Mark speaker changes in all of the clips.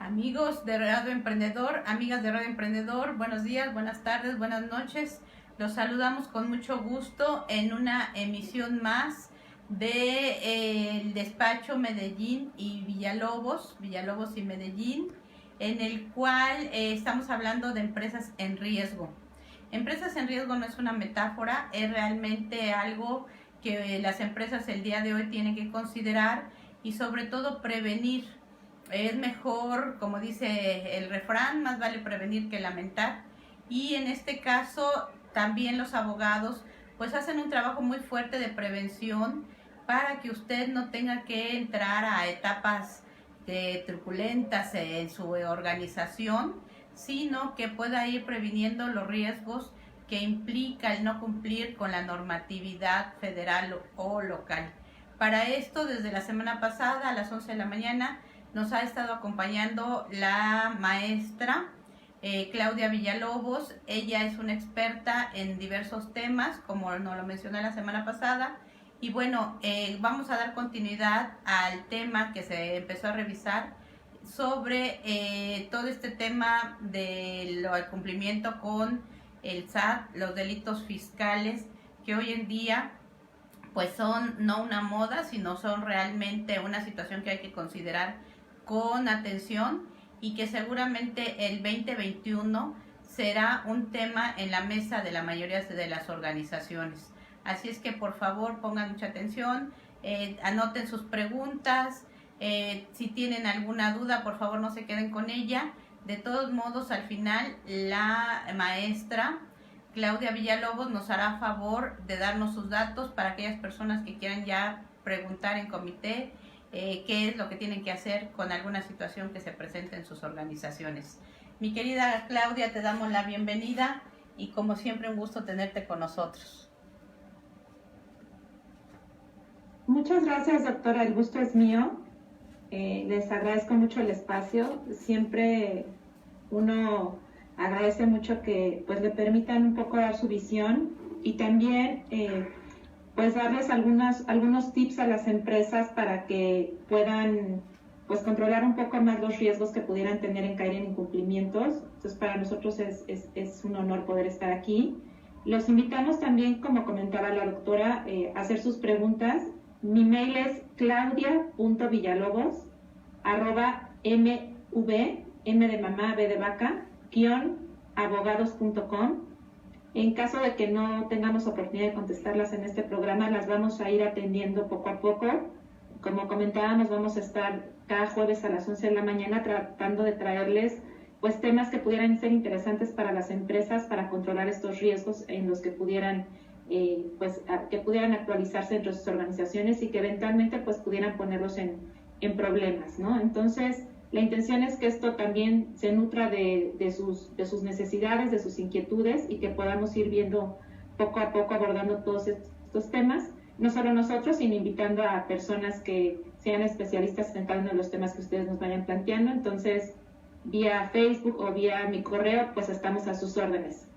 Speaker 1: Amigos de Radio Emprendedor, amigas de Radio Emprendedor, buenos días, buenas tardes, buenas noches. Los saludamos con mucho gusto en una emisión más de el despacho Medellín y Villalobos y Medellín, en el cual estamos hablando de empresas en riesgo. Empresas en riesgo no es una metáfora, es realmente algo que las empresas el día de hoy tienen que considerar y sobre todo prevenir. Es mejor, como dice el refrán, más vale prevenir que lamentar. Y en este caso también los abogados pues hacen un trabajo muy fuerte de prevención para que usted no tenga que entrar a etapas truculentas en su organización, sino que pueda ir previniendo los riesgos que implica el no cumplir con la normatividad federal o local. Para esto, desde la semana pasada a las 11 de la mañana, nos ha estado acompañando la maestra Claudia Villalobos. Ella es una experta en diversos temas, como nos lo mencioné la semana pasada. Y bueno, vamos a dar continuidad al tema que se empezó a revisar sobre todo este tema del cumplimiento con el SAT, los delitos fiscales, que hoy en día pues son no una moda, sino son realmente una situación que hay que considerar con atención y que seguramente el 2021 será un tema en la mesa de la mayoría de las organizaciones. Así es que por favor pongan mucha atención, anoten sus preguntas, si tienen alguna duda por favor no se queden con ella. De todos modos, al final la maestra Claudia Villalobos nos hará favor de darnos sus datos para aquellas personas que quieran ya preguntar en comité qué es lo que tienen que hacer con alguna situación que se presente en sus organizaciones. Mi querida Claudia, te damos la bienvenida y como siempre un gusto tenerte con nosotros.
Speaker 2: Muchas gracias, doctora, el gusto es mío. Les agradezco mucho el espacio. Siempre uno agradece mucho que pues le permitan un poco dar su visión y también pues darles algunos tips a las empresas para que puedan pues controlar un poco más los riesgos que pudieran tener en caer en incumplimientos. Entonces para nosotros es un honor poder estar aquí. Los invitamos también, como comentaba la doctora, a hacer sus preguntas. Mi mail es claudia.villalobos@mv, M de mamá, B de vaca, _abogados.com. En caso de que no tengamos oportunidad de contestarlas en este programa, las vamos a ir atendiendo poco a poco. Como comentábamos, vamos a estar cada jueves a las 11 de la mañana tratando de traerles pues temas que pudieran ser interesantes para las empresas para controlar estos riesgos en los que pudieran que pudieran actualizarse entre sus organizaciones y que eventualmente pues pudieran ponerlos en problemas, ¿no? Entonces, la intención es que esto también se nutra de sus necesidades, de sus inquietudes y que podamos ir viendo poco a poco abordando todos estos temas, no solo nosotros, sino invitando a personas que sean especialistas en cada uno de los temas que ustedes nos vayan planteando. Entonces, vía Facebook o vía mi correo, pues estamos a sus órdenes.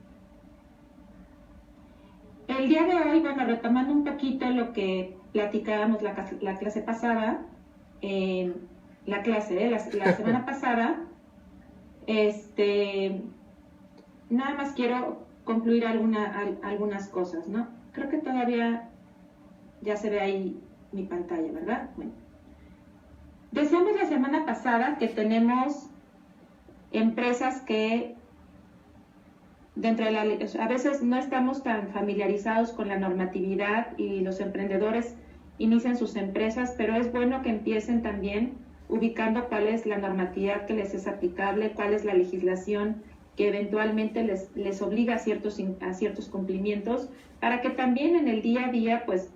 Speaker 2: El día de hoy, bueno, retomando un poquito lo que platicábamos la clase pasada, la semana pasada, nada más quiero concluir algunas cosas, ¿no? Creo que todavía ya se ve ahí mi pantalla, ¿verdad? Bueno. Decíamos la semana pasada que tenemos empresas que dentro de a veces no estamos tan familiarizados con la normatividad y los emprendedores inician sus empresas, pero es bueno que empiecen también ubicando cuál es la normatividad que les es aplicable, cuál es la legislación que eventualmente les obliga a ciertos cumplimientos, para que también en el día a día pues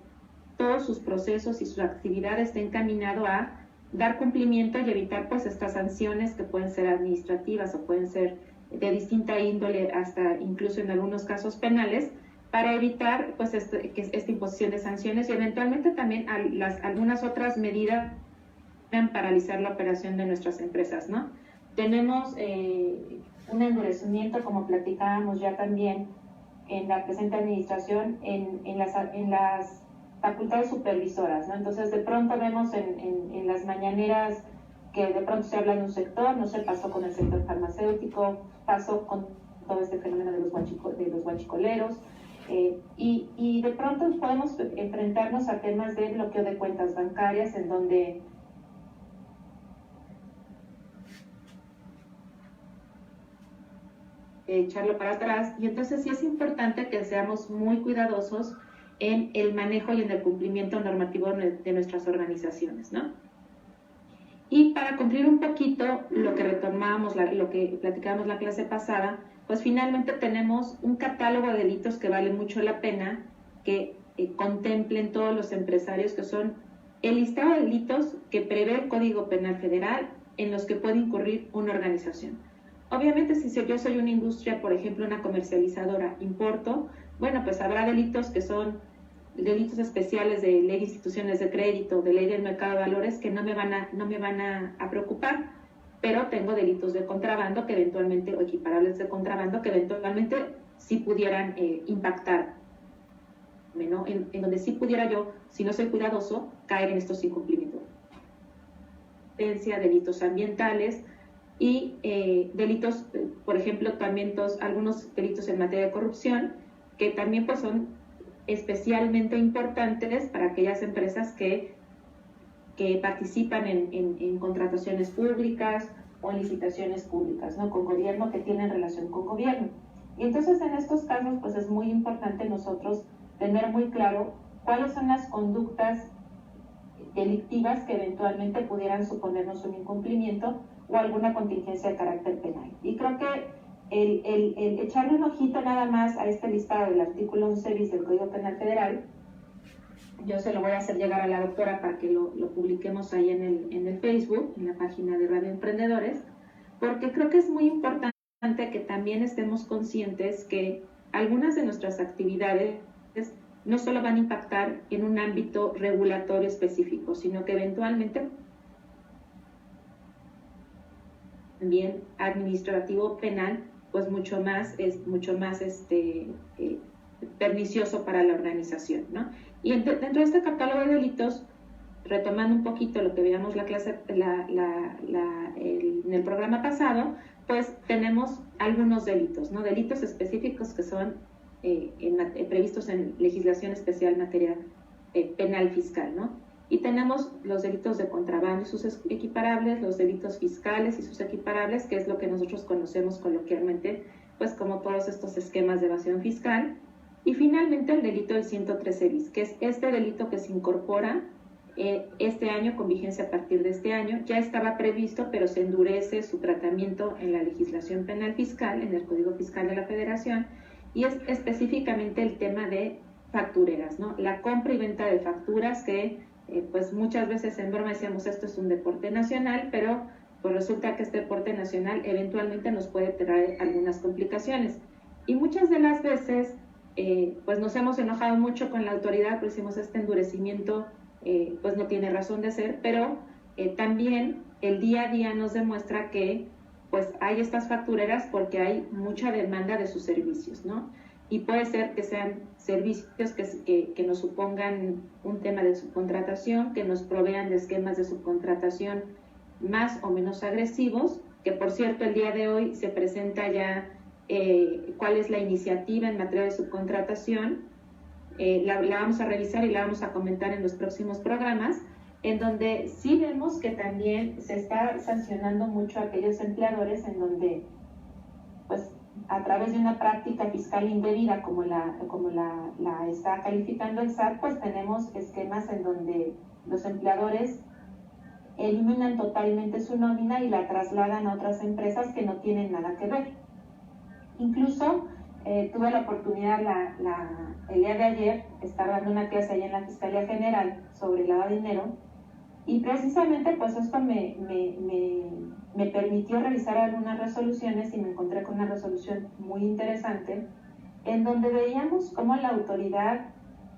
Speaker 2: todos sus procesos y sus actividades estén encaminados a dar cumplimiento y evitar pues estas sanciones que pueden ser administrativas o pueden ser de distinta índole, hasta incluso en algunos casos penales, para evitar pues esta imposición de sanciones y eventualmente también algunas otras medidas puedan paralizar la operación de nuestras empresas, ¿no? Tenemos un endurecimiento, como platicábamos ya también en la presente administración, en las facultades supervisoras, ¿no? Entonces de pronto vemos en las mañaneras que de pronto se habla de un sector, no sé, pasó con el sector farmacéutico, pasó con todo este fenómeno de los huachicoleros, y de pronto podemos enfrentarnos a temas de bloqueo de cuentas bancarias en donde echarlo para atrás, y entonces sí es importante que seamos muy cuidadosos en el manejo y en el cumplimiento normativo de nuestras organizaciones, ¿no? Y para cumplir un poquito lo que retomamos, lo que platicábamos la clase pasada, pues finalmente tenemos un catálogo de delitos que vale mucho la pena que contemplen todos los empresarios, que son el listado de delitos que prevé el Código Penal Federal en los que puede incurrir una organización. Obviamente, si yo soy una industria, por ejemplo, una comercializadora, importo, bueno, pues habrá delitos que son delitos especiales de ley de instituciones de crédito, de ley del mercado de valores, que no me van a preocupar, pero tengo delitos de contrabando que eventualmente, o equiparables de contrabando, que eventualmente sí pudieran impactar, ¿no? En donde sí pudiera yo, si no soy cuidadoso, caer en estos incumplimientos. Delitos ambientales y delitos, por ejemplo, también algunos delitos en materia de corrupción, que también pues son especialmente importantes para aquellas empresas que participan en contrataciones públicas o en licitaciones públicas, ¿no? Con gobierno, que tienen relación con gobierno. Y entonces en estos casos pues es muy importante nosotros tener muy claro cuáles son las conductas delictivas que eventualmente pudieran suponernos un incumplimiento o alguna contingencia de carácter penal. Y creo que el echarle un ojito nada más a este listado del artículo 11 bis del Código Penal Federal, yo se lo voy a hacer llegar a la doctora para que lo publiquemos ahí en el Facebook, en la página de Radio Emprendedores, porque creo que es muy importante que también estemos conscientes que algunas de nuestras actividades no solo van a impactar en un ámbito regulatorio específico, sino que eventualmente también administrativo penal, pues es mucho más pernicioso para la organización, ¿no? Y dentro de este catálogo de delitos, retomando un poquito lo que veíamos la clase en el programa pasado, pues tenemos algunos delitos, ¿no? Delitos específicos que son previstos en legislación especial en materia penal fiscal, ¿no? Y tenemos los delitos de contrabando y sus equiparables, los delitos fiscales y sus equiparables, que es lo que nosotros conocemos coloquialmente, pues como todos estos esquemas de evasión fiscal. Y finalmente el delito del 113 bis, que es este delito que se incorpora este año, con vigencia a partir de este año. Ya estaba previsto, pero se endurece su tratamiento en la legislación penal fiscal, en el Código Fiscal de la Federación, y es específicamente el tema de factureras, ¿no? La compra y venta de facturas que pues muchas veces en broma decíamos esto es un deporte nacional, pero pues resulta que este deporte nacional eventualmente nos puede traer algunas complicaciones. Y muchas de las veces pues nos hemos enojado mucho con la autoridad, pues decimos este endurecimiento pues no tiene razón de ser, pero también el día a día nos demuestra que pues hay estas factureras porque hay mucha demanda de sus servicios, ¿no? Y puede ser que sean servicios que nos supongan un tema de subcontratación, que nos provean de esquemas de subcontratación más o menos agresivos, que por cierto el día de hoy se presenta ya cuál es la iniciativa en materia de subcontratación. La vamos a revisar y la vamos a comentar en los próximos programas, en donde sí vemos que también se está sancionando mucho a aquellos empleadores en donde pues a través de una práctica fiscal indebida como la está calificando el SAT, pues tenemos esquemas en donde los empleadores eliminan totalmente su nómina y la trasladan a otras empresas que no tienen nada que ver. Incluso tuve la oportunidad el día de ayer estar dando una clase allá en la Fiscalía General sobre lavado de dinero, y precisamente pues esto me permitió revisar algunas resoluciones y me encontré con una resolución muy interesante en donde veíamos cómo la autoridad,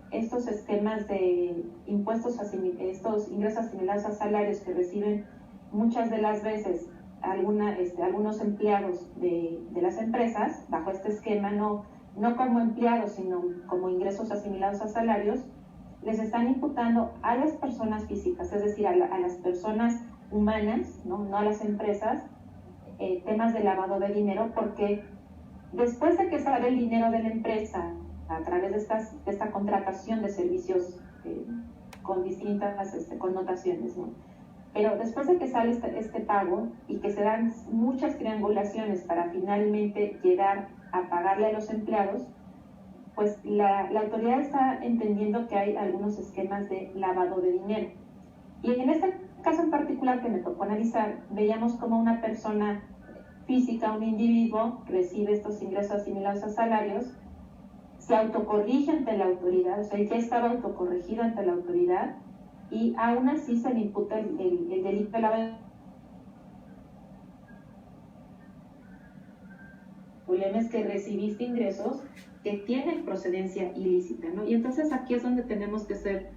Speaker 2: estos esquemas de impuestos, estos ingresos asimilados a salarios que reciben muchas de las veces algunos empleados de las empresas bajo este esquema, no como empleados sino como ingresos asimilados a salarios, les están imputando a las personas físicas, es decir, a las personas humanas, no a las empresas, temas de lavado de dinero, porque después de que sale el dinero de la empresa a través de esta contratación de servicios con distintas connotaciones, ¿no? Pero después de que sale este pago y que se dan muchas triangulaciones para finalmente llegar a pagarle a los empleados, pues la autoridad está entendiendo que hay algunos esquemas de lavado de dinero. Y en este caso en particular que me tocó analizar, veíamos como una persona física, un individuo, recibe estos ingresos asimilados a salarios, se autocorrige ante la autoridad, o sea, ya estaba autocorregido ante la autoridad, y aún así se le imputa el delito de lavado. El problema es que recibiste ingresos que tienen procedencia ilícita, ¿no? Y entonces aquí es donde tenemos que ser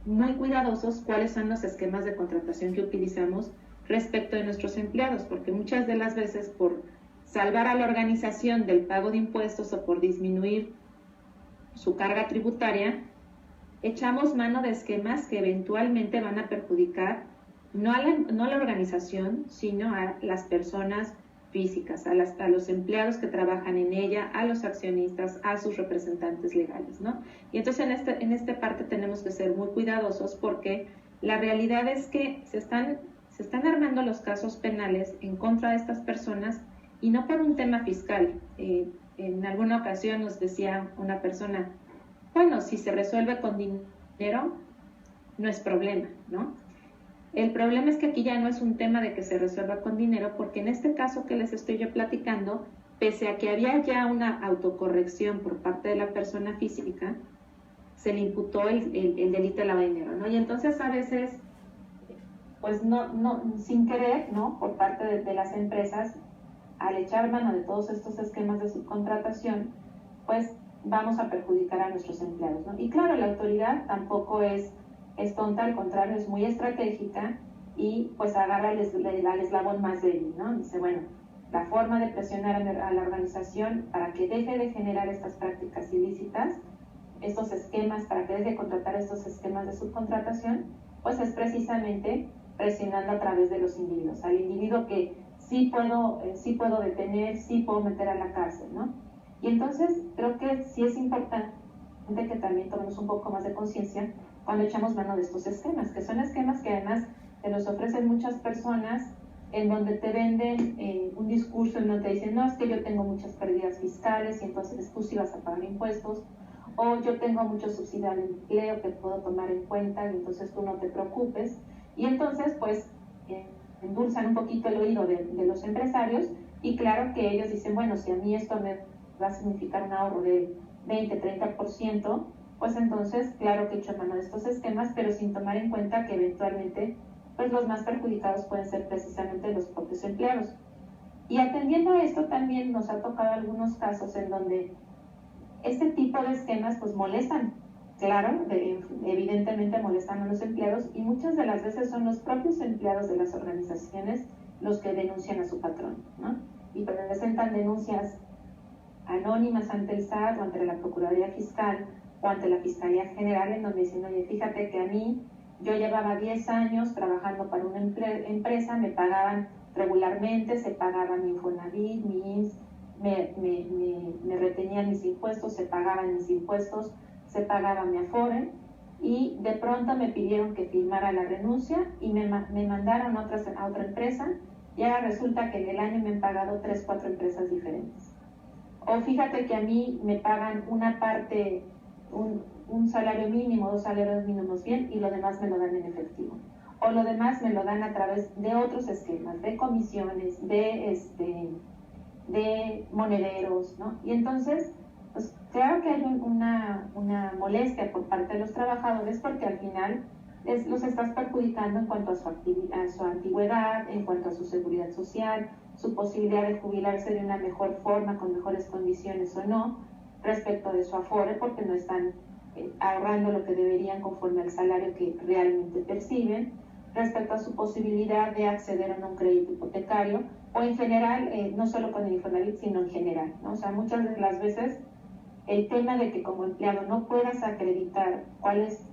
Speaker 2: muy cuidadosos cuáles son los esquemas de contratación que utilizamos respecto de nuestros empleados, porque muchas de las veces por salvar a la organización del pago de impuestos o por disminuir su carga tributaria, echamos mano de esquemas que eventualmente van a perjudicar no a la organización, sino a las personas físicas, a los empleados que trabajan en ella, a los accionistas, a sus representantes legales, ¿no? Y entonces en esta parte tenemos que ser muy cuidadosos, porque la realidad es que se están armando los casos penales en contra de estas personas, y no por un tema fiscal. En alguna ocasión nos decía una persona, bueno, si se resuelve con dinero, no es problema, ¿no? El problema es que aquí ya no es un tema de que se resuelva con dinero, porque en este caso que les estoy yo platicando, pese a que había ya una autocorrección por parte de la persona física, se le imputó el delito de lavado de dinero, ¿no? Y entonces a veces, pues no sin querer, ¿no? Por parte de las empresas, al echar mano de todos estos esquemas de subcontratación, pues vamos a perjudicar a nuestros empleados, ¿no? Y claro, la autoridad tampoco es tonta, al contrario, es muy estratégica, y pues agarra al eslabón más débil, ¿no? Dice, bueno, la forma de presionar a la organización para que deje de generar estas prácticas ilícitas, estos esquemas, para que deje de contratar estos esquemas de subcontratación, pues es precisamente presionando a través de los individuos, al individuo que sí puedo detener, sí puedo meter a la cárcel, ¿no? Y entonces creo que sí es importante que también tomemos un poco más de conciencia cuando echamos mano de estos esquemas, que son esquemas que además te los ofrecen muchas personas, en donde te venden un discurso en donde te dicen, no, es que yo tengo muchas pérdidas fiscales y entonces tú sí vas a pagar impuestos, o yo tengo mucho subsidio de empleo que puedo tomar en cuenta y entonces tú no te preocupes. Y entonces pues endulzan un poquito el oído de los empresarios, y claro que ellos dicen, bueno, si a mí esto me va a significar un ahorro de 20-30%, pues entonces claro que echo mano de estos esquemas, pero sin tomar en cuenta que eventualmente pues los más perjudicados pueden ser precisamente los propios empleados. Y atendiendo a esto, también nos ha tocado algunos casos en donde este tipo de esquemas pues molestan, claro, evidentemente molestan a los empleados, y muchas de las veces son los propios empleados de las organizaciones los que denuncian a su patrón, ¿no? Y presentan denuncias anónimas ante el SAT o ante la Procuraduría Fiscal o ante la Fiscalía General, en donde dicen, oye, fíjate que a mí, yo llevaba 10 años trabajando para una empresa, me pagaban regularmente, se pagaba mi Infonavit, mi IMSS, me retenían mis impuestos, se pagaban mis impuestos, se pagaba mi Afore, y de pronto me pidieron que firmara la renuncia y me mandaron a otra empresa, y ahora resulta que en el año me han pagado 3-4 empresas diferentes. O fíjate que a mí me pagan una parte, un salario mínimo, 2 salarios mínimos bien, y lo demás me lo dan en efectivo. O lo demás me lo dan a través de otros esquemas, de comisiones, de monederos, ¿no? Y entonces, pues claro que hay una molestia por parte de los trabajadores, porque al final los estás perjudicando en cuanto a su antigüedad, en cuanto a su seguridad social, su posibilidad de jubilarse de una mejor forma, con mejores condiciones o no, respecto de su Afore, porque no están ahorrando lo que deberían conforme al salario que realmente perciben, respecto a su posibilidad de acceder a un crédito hipotecario, o en general, no solo con el Infonavit, sino en general, ¿no? O sea, muchas de las veces el tema de que como empleado no puedas acreditar cuáles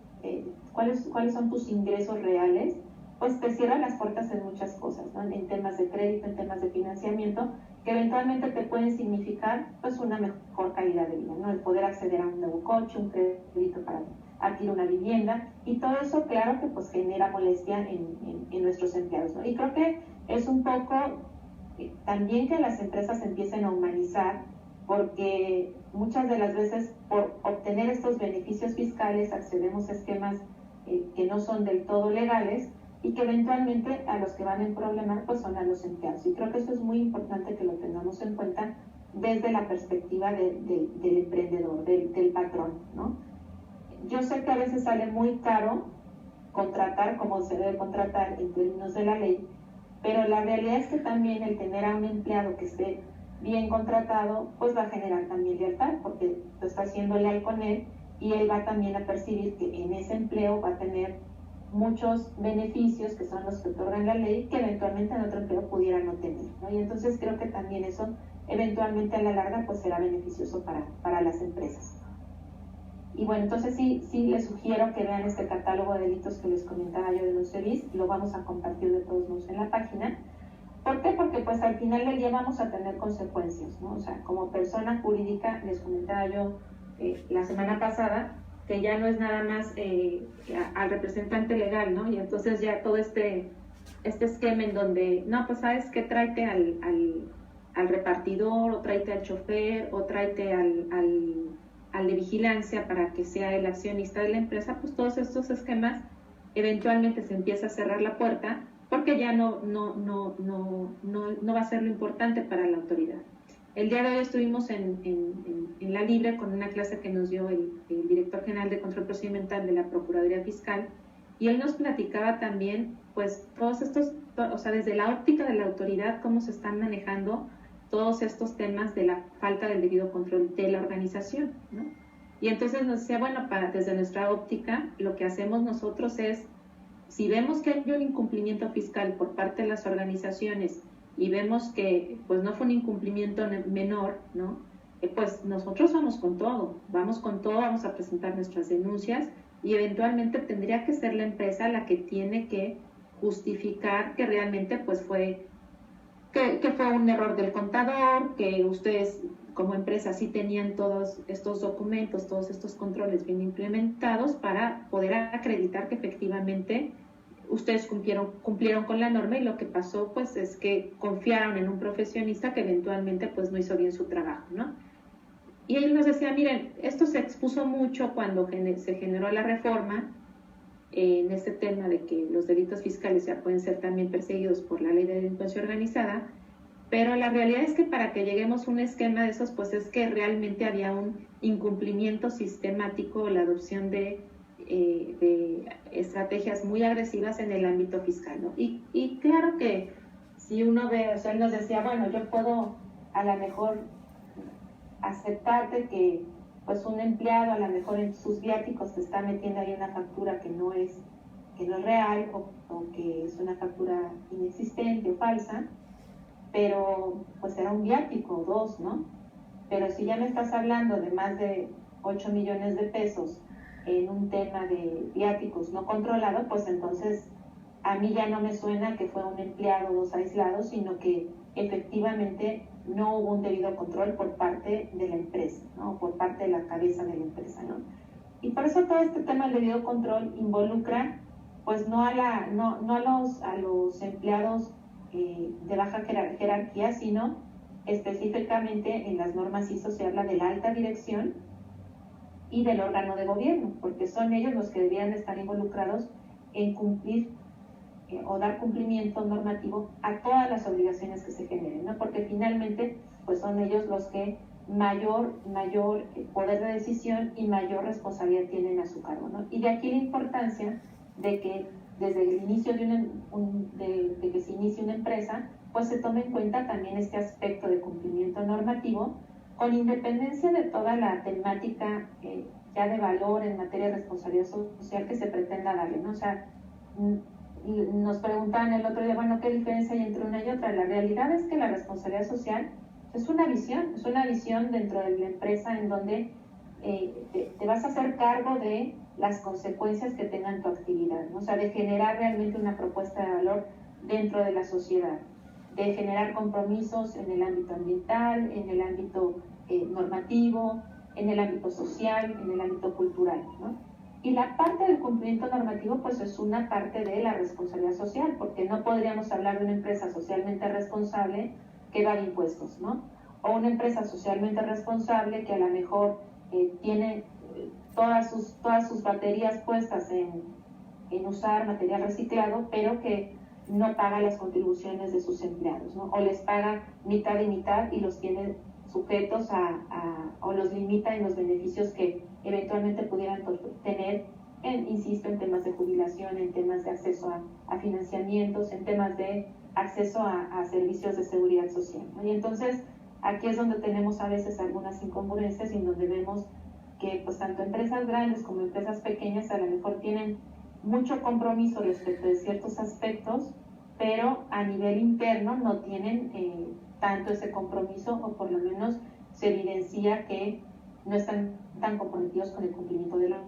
Speaker 2: son tus ingresos reales, pues te cierra las puertas en muchas cosas, ¿no? En temas de crédito, en temas de financiamiento, que eventualmente te pueden significar pues una mejor calidad de vida, ¿no? El poder acceder a un nuevo coche, un crédito para adquirir una vivienda, y todo eso, claro que pues genera molestia en nuestros empleados, ¿no? Y creo que es un poco también que las empresas empiecen a humanizar, porque muchas de las veces por obtener estos beneficios fiscales accedemos a esquemas que no son del todo legales, y que eventualmente a los que van en problemas pues son a los empleados. Y creo que eso es muy importante que lo tengamos en cuenta desde la perspectiva del emprendedor, del patrón, ¿no? Yo sé que a veces sale muy caro contratar como se debe contratar en términos de la ley, pero la realidad es que también el tener a un empleado que esté bien contratado pues va a generar también lealtad, porque tú estás siendo leal con él y él va también a percibir que en ese empleo va a tener muchos beneficios que son los que otorgan la ley, que eventualmente en otro empleo pudiera no tener, ¿no? Y entonces creo que también eso eventualmente a la larga pues será beneficioso para las empresas. Y bueno, entonces sí les sugiero que vean este catálogo de delitos que les comentaba yo de los CEBIS, lo vamos a compartir de todos modos en la página. ¿Por qué? Porque pues al final del día vamos a tener consecuencias, ¿no? O sea, como persona jurídica, les comentaba yo la semana pasada, que ya no es nada más al representante legal, ¿no? Y entonces ya todo este esquema en donde, no, pues sabes que tráete al repartidor, o tráete al chofer, o tráete al de vigilancia para que sea el accionista de la empresa, pues todos estos esquemas eventualmente se empieza a cerrar la puerta, porque ya no va a ser lo importante para la autoridad. El día de hoy estuvimos en la Libre con una clase que nos dio el director general de control procedimental de la Procuraduría Fiscal, y él nos platicaba también pues todos estos, o sea, desde la óptica de la autoridad, cómo se están manejando todos estos temas de la falta del debido control de la organización, ¿no? Y entonces nos decía, bueno, desde nuestra óptica, lo que hacemos nosotros es, si vemos que hay un incumplimiento fiscal por parte de las organizaciones y vemos que pues no fue un incumplimiento menor, ¿no? Pues nosotros vamos con todo, vamos a presentar nuestras denuncias, y eventualmente tendría que ser la empresa la que tiene que justificar que realmente pues fue un error del contador, que ustedes como empresa sí tenían todos estos documentos, todos estos controles bien implementados para poder acreditar que efectivamente ustedes cumplieron con la norma, y lo que pasó pues es que confiaron en un profesionista que eventualmente pues no hizo bien su trabajo, ¿no? Y él nos decía, miren, esto se expuso mucho cuando se generó la reforma en este tema de que los delitos fiscales ya pueden ser también perseguidos por la ley de delincuencia organizada, pero la realidad es que para que lleguemos a un esquema de esos, pues es que realmente había un incumplimiento sistemático, la adopción de estrategias muy agresivas en el ámbito fiscal, ¿no? Y claro que si uno ve, o sea, él nos decía, bueno, yo puedo a lo mejor aceptarte que pues un empleado a lo mejor en sus viáticos te está metiendo ahí una factura que no es real, o que es una factura inexistente o falsa, pero pues era un viático o dos, ¿no? Pero si ya me estás hablando de más de 8 millones de pesos en un tema de viáticos no controlado, pues entonces a mí ya no me suena que fue un empleado o dos aislados, sino que efectivamente no hubo un debido control por parte de la empresa, ¿no? Por parte de la cabeza de la empresa, ¿no? Y por eso todo este tema del debido control involucra pues no a los empleados de baja jerarquía, sino específicamente en las normas ISO se habla de la alta dirección y del órgano de gobierno, porque son ellos los que deberían estar involucrados en cumplir o dar cumplimiento normativo a todas las obligaciones que se generen, ¿no? Porque finalmente pues son ellos los que mayor poder de decisión y mayor responsabilidad tienen a su cargo, ¿no? Y de aquí la importancia de que desde el inicio de que se inicie una empresa, pues se tome en cuenta también este aspecto de cumplimiento normativo, con independencia de toda la temática ya de valor en materia de responsabilidad social que se pretenda darle, ¿no? O sea, nos preguntaban el otro día, bueno, ¿qué diferencia hay entre una y otra? La realidad es que la responsabilidad social es una visión dentro de la empresa en donde te vas a hacer cargo de las consecuencias que tengan tu actividad, ¿no? O sea, de generar realmente una propuesta de valor dentro de la sociedad, de generar compromisos en el ámbito ambiental, en el ámbito normativo, en el ámbito social, en el ámbito cultural, ¿no? Y la parte del cumplimiento normativo pues es una parte de la responsabilidad social, porque no podríamos hablar de una empresa socialmente responsable que evade impuestos, ¿no? O una empresa socialmente responsable que a lo mejor tiene todas sus baterías puestas en usar material reciclado, pero que no paga las contribuciones de sus empleados, ¿no? O les paga mitad y mitad y los tiene sujetos o los limita en los beneficios que eventualmente pudieran tener, insisto, en temas de jubilación, en temas de acceso a financiamientos, en temas de acceso a servicios de seguridad social, ¿no? Y entonces aquí es donde tenemos a veces algunas incongruencias y en donde vemos que pues tanto empresas grandes como empresas pequeñas a lo mejor tienen mucho compromiso respecto de ciertos aspectos, pero a nivel interno no tienen tanto ese compromiso, o por lo menos se evidencia que no están tan comprometidos con el cumplimiento de la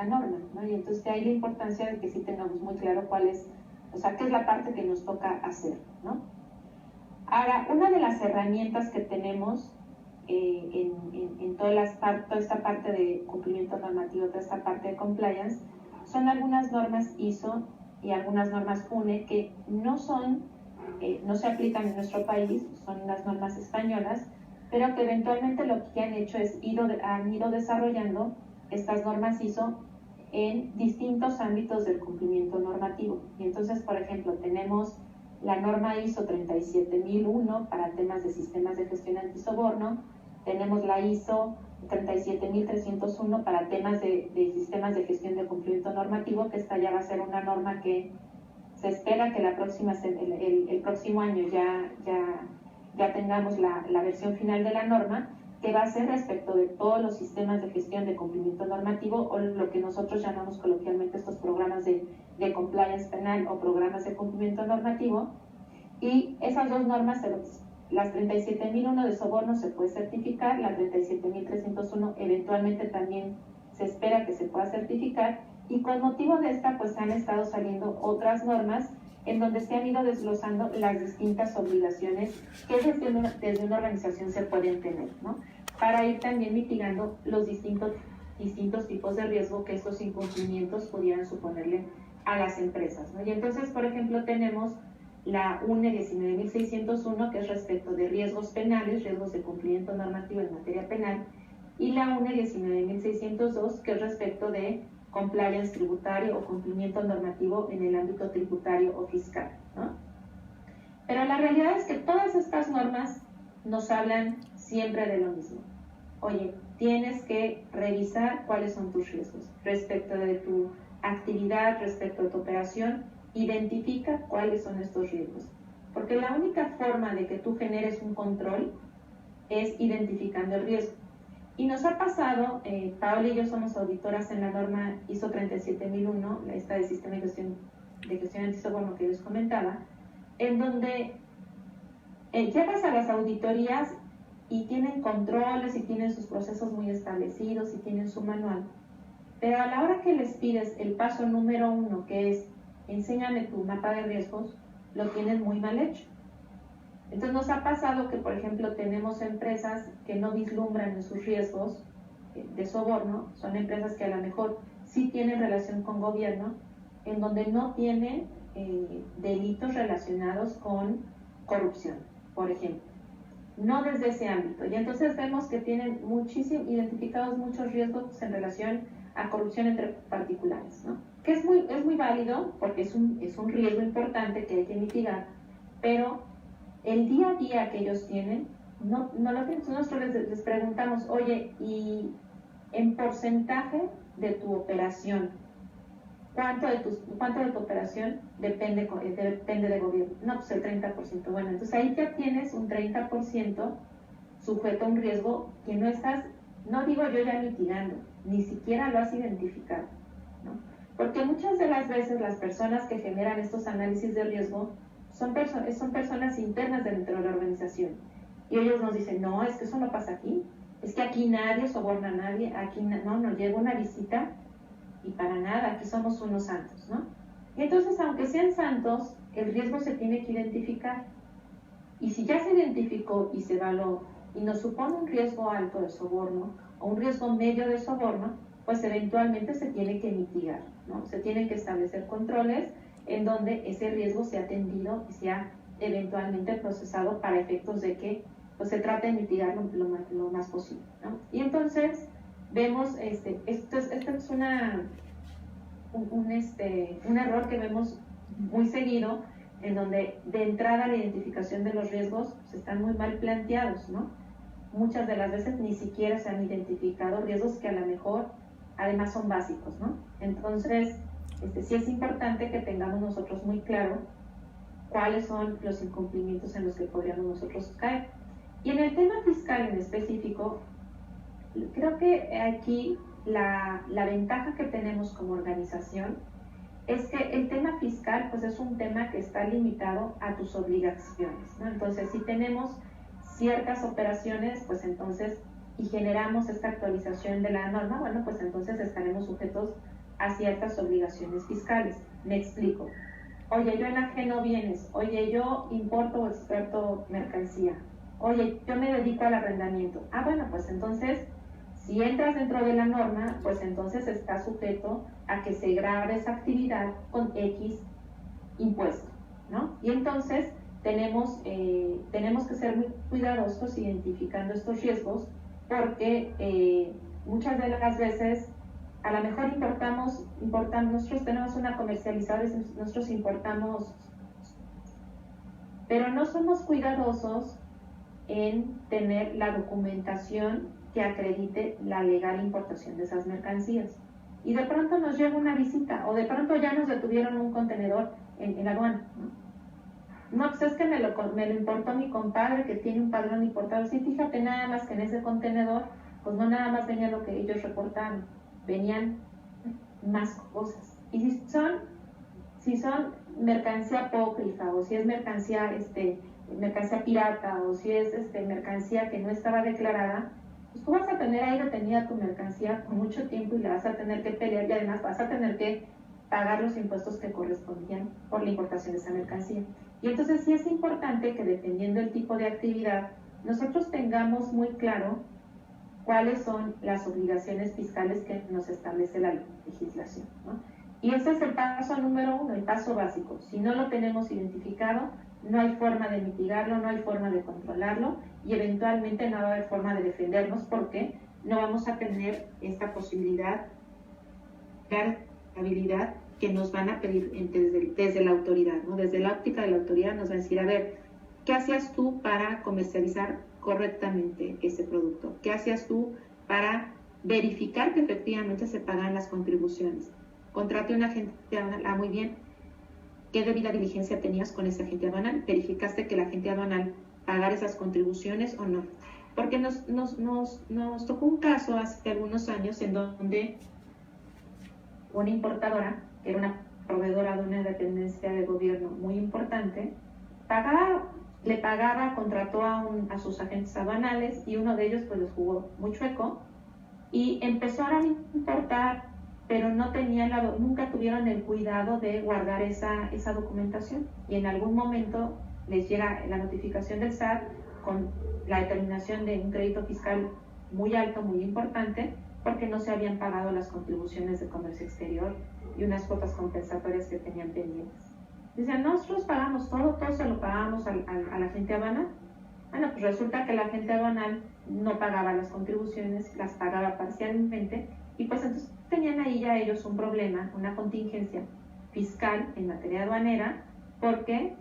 Speaker 2: norma, ¿no? Y entonces de ahí la importancia de que sí tengamos muy claro cuál es, o sea, qué es la parte que nos toca hacer, ¿no? Ahora, una de las herramientas que tenemos en toda esta parte de cumplimiento normativo, toda esta parte de compliance, son algunas normas ISO y algunas normas UNE que no se aplican en nuestro país, son unas normas españolas, pero que eventualmente lo que han hecho es han ido desarrollando estas normas ISO en distintos ámbitos del cumplimiento normativo. Y entonces, por ejemplo, tenemos la norma ISO 37001 para temas de sistemas de gestión antisoborno, tenemos la ISO 37301 para temas de sistemas de gestión de cumplimiento normativo, que esta ya va a ser una norma que se espera que el próximo año ya tengamos la versión final de la norma, que va a ser respecto de todos los sistemas de gestión de cumplimiento normativo, o lo que nosotros llamamos coloquialmente estos programas de compliance penal o programas de cumplimiento normativo. Y esas dos normas, las 37.001 de soborno se puede certificar, la 37.301 eventualmente también se espera que se pueda certificar, y con motivo de esta pues han estado saliendo otras normas en donde se han ido desglosando las distintas obligaciones que desde una organización se pueden tener, ¿no? Para ir también mitigando los distintos tipos de riesgo que estos incumplimientos pudieran suponerle a las empresas, ¿no? Y entonces, por ejemplo, tenemos la UNE 19.601, que es respecto de riesgos penales, riesgos de cumplimiento normativo en materia penal, y la UNE 19.602, que es respecto de compliance tributario o cumplimiento normativo en el ámbito tributario o fiscal, ¿no? Pero la realidad es que todas estas normas nos hablan siempre de lo mismo. Oye, tienes que revisar cuáles son tus riesgos respecto de tu actividad, respecto de tu operación. Identifica cuáles son estos riesgos, porque la única forma de que tú generes un control es identificando el riesgo. Y nos ha pasado, Paola y yo somos auditoras en la norma ISO 37001, esta de sistema de gestión antisoborno que les comentaba, en donde llegas a las auditorías y tienen controles y tienen sus procesos muy establecidos y tienen su manual, pero a la hora que les pides el paso número 1, que es enséñame tu mapa de riesgos, lo tienen muy mal hecho. Entonces nos ha pasado que, por ejemplo, tenemos empresas que no vislumbran en sus riesgos de soborno, son empresas que a lo mejor sí tienen relación con gobierno, en donde no tienen delitos relacionados con corrupción, por ejemplo, no desde ese ámbito. Y entonces vemos que tienen identificados muchos riesgos en relación a corrupción entre particulares, ¿no? Que es muy válido porque es un riesgo importante que hay que mitigar, pero el día a día que ellos tienen, no lo tenemos. Nosotros les preguntamos, oye, y en porcentaje de tu operación, ¿cuánto de tu operación depende de gobierno? No, pues el 30%. Bueno, entonces ahí ya tienes un 30% sujeto a un riesgo que no estás, no digo yo ya mitigando, ni siquiera lo has identificado, ¿no? Porque muchas de las veces las personas que generan estos análisis de riesgo son personas internas dentro de la organización. Y ellos nos dicen, no, es que eso no pasa aquí, es que aquí nadie soborna a nadie, aquí no llega una visita y para nada, aquí somos unos santos, ¿no? Y entonces, aunque sean santos, el riesgo se tiene que identificar. Y si ya se identificó y se evaluó y nos supone un riesgo alto de soborno o un riesgo medio de soborno, pues eventualmente se tiene que mitigar, ¿no? Se tienen que establecer controles en donde ese riesgo sea atendido y sea eventualmente procesado para efectos de que pues, se trate de mitigar lo más posible, ¿no? Y entonces vemos, esto es un error que vemos muy seguido, en donde de entrada la identificación de los riesgos pues, están muy mal planteados, ¿no? Muchas de las veces ni siquiera se han identificado riesgos que a lo mejor además son básicos, ¿no? Entonces, sí es importante que tengamos nosotros muy claro cuáles son los incumplimientos en los que podríamos nosotros caer. Y en el tema fiscal en específico, creo que aquí la ventaja que tenemos como organización es que el tema fiscal pues es un tema que está limitado a tus obligaciones, ¿no? Entonces, si tenemos ciertas operaciones, pues entonces, y generamos esta actualización de la norma, bueno, pues entonces estaremos sujetos a ciertas obligaciones fiscales. Me explico. Oye, yo enajeno bienes, oye, yo importo o exporto mercancía, oye, yo me dedico al arrendamiento. Ah, bueno, pues entonces, si entras dentro de la norma, pues entonces está sujeto a que se grabe esa actividad con X impuesto, ¿no? Y entonces tenemos que ser muy cuidadosos identificando estos riesgos porque muchas de las veces a lo mejor importamos, nosotros tenemos una comercializadora, nosotros importamos, pero no somos cuidadosos en tener la documentación que acredite la legal importación de esas mercancías. Y de pronto nos llega una visita, o de pronto ya nos detuvieron un contenedor en la aduana, ¿no? No, pues es que me lo importó mi compadre que tiene un padrón importado. Sí, fíjate nada más que en ese contenedor, pues no nada más venía lo que ellos reportaron, venían más cosas. Y si son mercancía apócrifa, o si es mercancía pirata, o si es mercancía que no estaba declarada, pues tú vas a tener ahí detenida tu mercancía por mucho tiempo y la vas a tener que pelear y además vas a tener que pagar los impuestos que correspondían por la importación de esa mercancía. Y entonces sí es importante que dependiendo del tipo de actividad, nosotros tengamos muy claro cuáles son las obligaciones fiscales que nos establece la legislación, ¿no? Y ese es el paso número 1, el paso básico. Si no lo tenemos identificado, no hay forma de mitigarlo, no hay forma de controlarlo y eventualmente no va a haber forma de defendernos porque no vamos a tener esta posibilidad de habilidad que nos van a pedir desde la autoridad, ¿no? Desde la óptica de la autoridad nos va a decir, a ver, ¿qué hacías tú para comercializar correctamente ese producto? ¿Qué hacías tú para verificar que efectivamente se pagan las contribuciones? Contraté a un agente aduanal, muy bien. ¿Qué debida diligencia tenías con ese agente aduanal? ¿Verificaste que el agente aduanal pagara esas contribuciones o no? Porque nos tocó un caso hace algunos años en donde una importadora, que era una proveedora de una dependencia de gobierno muy importante, le pagaba, contrató a sus agentes aduanales y uno de ellos pues les jugó muy chueco y empezaron a importar, pero nunca tuvieron el cuidado de guardar esa documentación y en algún momento les llega la notificación del SAT con la determinación de un crédito fiscal muy alto, muy importante, porque no se habían pagado las contribuciones de comercio exterior y unas cuotas compensatorias que tenían pendientes. Dicen, nosotros pagamos todo se lo pagamos al agente aduanal. Bueno, pues resulta que el agente aduanal no pagaba las contribuciones, las pagaba parcialmente y pues entonces tenían ahí ya ellos un problema, una contingencia fiscal en materia aduanera porque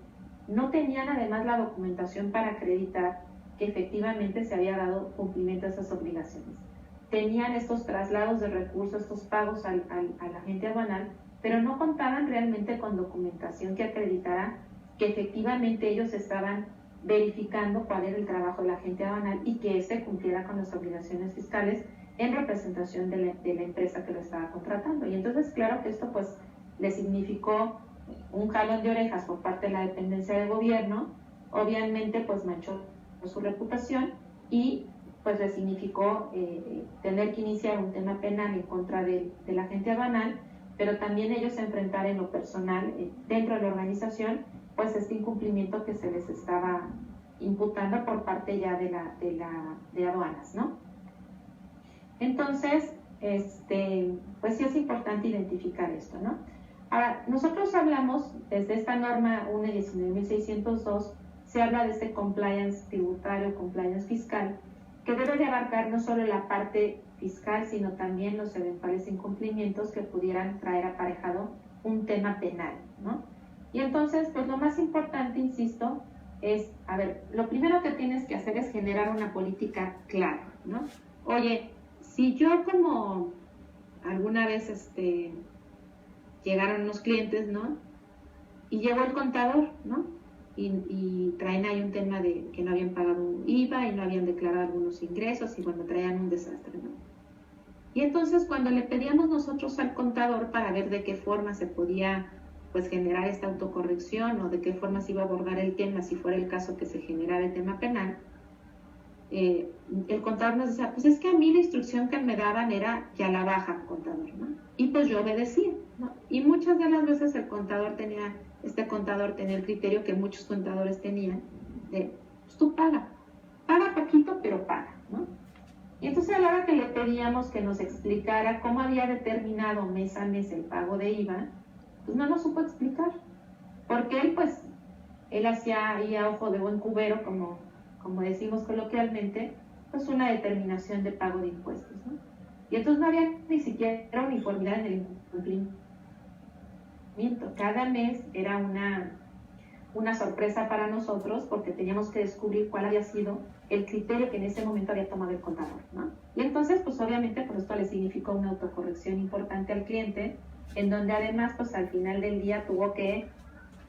Speaker 2: no tenían además la documentación para acreditar que efectivamente se había dado cumplimiento a esas obligaciones. Tenían estos traslados de recursos, estos pagos al agente aduanal, pero no contaban realmente con documentación que acreditara que efectivamente ellos estaban verificando cuál era el trabajo del agente aduanal y que éste cumpliera con las obligaciones fiscales en representación de la empresa que lo estaba contratando. Y entonces, claro que esto pues le significó un jalón de orejas por parte de la dependencia de gobierno, obviamente pues manchó su reputación y pues le significó tener que iniciar un tema penal en contra del agente aduanal, pero también ellos enfrentar en lo personal, dentro de la organización, pues este incumplimiento que se les estaba imputando por parte ya de aduanas, ¿no? Entonces, pues sí es importante identificar esto, ¿no? Ahora, nosotros hablamos, desde esta norma UNE 19.602, se habla de este compliance tributario, compliance fiscal, que debe de abarcar no solo la parte fiscal, sino también los eventuales incumplimientos que pudieran traer aparejado un tema penal, ¿no? Y entonces, pues lo más importante, insisto, es, a ver, lo primero que tienes que hacer es generar una política clara, ¿no? Oye, si yo como alguna vez llegaron unos clientes, ¿no? Y llegó el contador, ¿no? Y traen ahí un tema de que no habían pagado IVA y no habían declarado algunos ingresos y bueno, traían un desastre, ¿no? Y entonces cuando le pedíamos nosotros al contador para ver de qué forma se podía pues generar esta autocorrección o de qué forma se iba a abordar el tema si fuera el caso que se generara el tema penal, el contador nos decía, pues es que a mí la instrucción que me daban era ya la baja, contador, ¿no? Y pues yo obedecía, ¿no? Y muchas de las veces este contador tenía el criterio que muchos contadores tenían de, pues tú paga poquito, pero paga, ¿no? Y entonces a la hora que le pedíamos que nos explicara cómo había determinado mes a mes el pago de IVA, pues no nos supo explicar, porque él hacía ahí a ojo de buen cubero, como decimos coloquialmente, pues una determinación de pago de impuestos, ¿no? Y entonces no había ni siquiera uniformidad en el incumplimiento. Cada mes era una sorpresa para nosotros porque teníamos que descubrir cuál había sido el criterio que en ese momento había tomado el contador, ¿no? Y entonces, pues obviamente, pues esto le significó una autocorrección importante al cliente, en donde además, pues al final del día tuvo que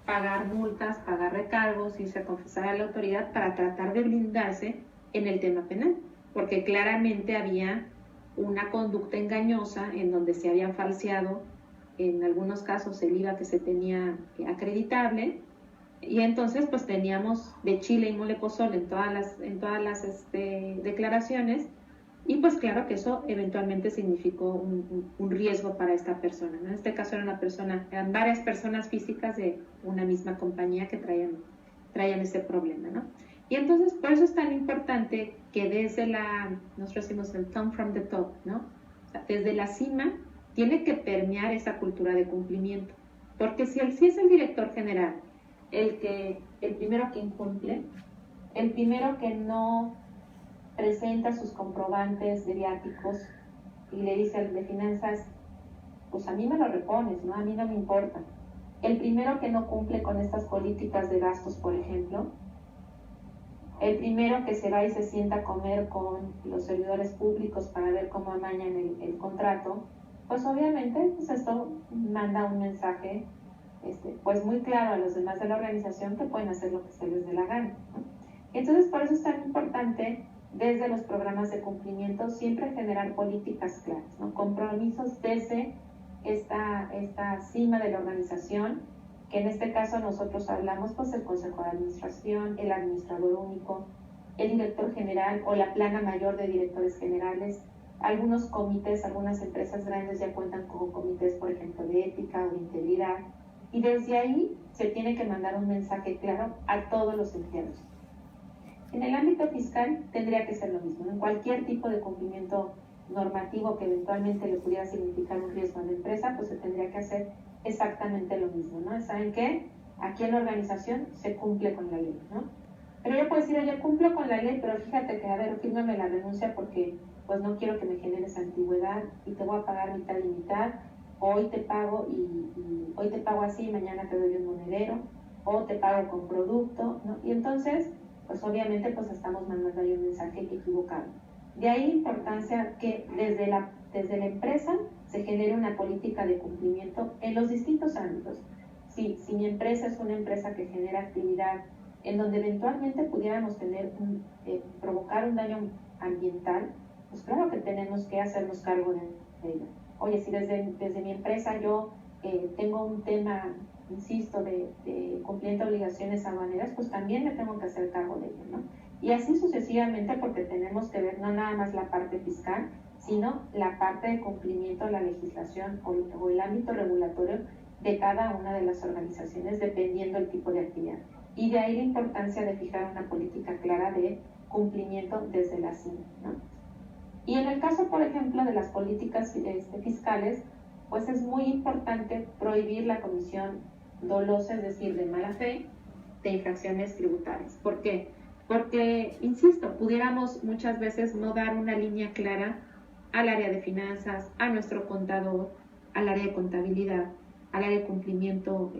Speaker 2: pagar multas, pagar recargos, irse a confesar a la autoridad para tratar de blindarse en el tema penal, porque claramente había una conducta engañosa en donde se habían falseado en algunos casos el IVA que se tenía acreditable, y entonces pues teníamos de chile y mole pozole en todas las declaraciones, y pues claro que eso eventualmente significó un riesgo para esta persona, ¿no? En este caso eran varias personas físicas de una misma compañía que traían ese problema, ¿no? Y entonces por eso es tan importante que nosotros decimos el come from the top, ¿no? O sea, desde la cima tiene que permear esa cultura de cumplimiento, porque si es el director general el primero que incumple, el primero que no presenta sus comprobantes de viáticos y le dice al de finanzas, pues a mí me lo repones, ¿no? A mí no me importa. El primero que no cumple con estas políticas de gastos, por ejemplo, el primero que se va y se sienta a comer con los servidores públicos para ver cómo amañan el contrato, pues obviamente pues esto manda un mensaje pues muy claro a los demás de la organización que pueden hacer lo que se les dé la gana, ¿no? Entonces por eso es tan importante desde los programas de cumplimiento siempre generar políticas claras, ¿no? Compromisos desde esta cima de la organización, que en este caso nosotros hablamos pues el Consejo de Administración, el Administrador Único, el Director General o la Plana Mayor de Directores Generales. Algunos comités, algunas empresas grandes ya cuentan con comités, por ejemplo, de ética o de integridad, y desde ahí se tiene que mandar un mensaje claro a todos los empleados. En el ámbito fiscal tendría que ser lo mismo, ¿no? En cualquier tipo de cumplimiento normativo que eventualmente le pudiera significar un riesgo a la empresa, pues se tendría que hacer exactamente lo mismo, ¿no? ¿Saben qué? Aquí en la organización se cumple con la ley, ¿no? Pero yo puedo decir, oye, cumplo con la ley, pero fíjate que, a ver, fírmame la renuncia porque pues no quiero que me generes antigüedad y te voy a pagar mitad y mitad, hoy te pago y hoy te pago así y mañana te doy un monedero, o te pago con producto, ¿no? Y entonces, pues obviamente pues estamos mandando ahí un mensaje equivocado. De ahí la importancia que desde la empresa se genere una política de cumplimiento en los distintos ámbitos. Si mi empresa es una empresa que genera actividad en donde eventualmente pudiéramos provocar un daño ambiental, pues claro que tenemos que hacernos cargo de ello. Oye, si desde mi empresa yo tengo un tema, insisto, de cumplimiento de obligaciones aduaneras, pues también me tengo que hacer cargo de ello, ¿no? Y así sucesivamente, porque tenemos que ver no nada más la parte fiscal, sino la parte de cumplimiento de la legislación o el ámbito regulatorio de cada una de las organizaciones, dependiendo del tipo de actividad. Y de ahí la importancia de fijar una política clara de cumplimiento desde la CIN, ¿no? Y en el caso, por ejemplo, de las políticas fiscales, pues es muy importante prohibir la comisión dolosa, es decir, de mala fe, de infracciones tributarias. ¿Por qué? Porque, insisto, pudiéramos muchas veces no dar una línea clara al área de finanzas, a nuestro contador, al área de contabilidad, al área de cumplimiento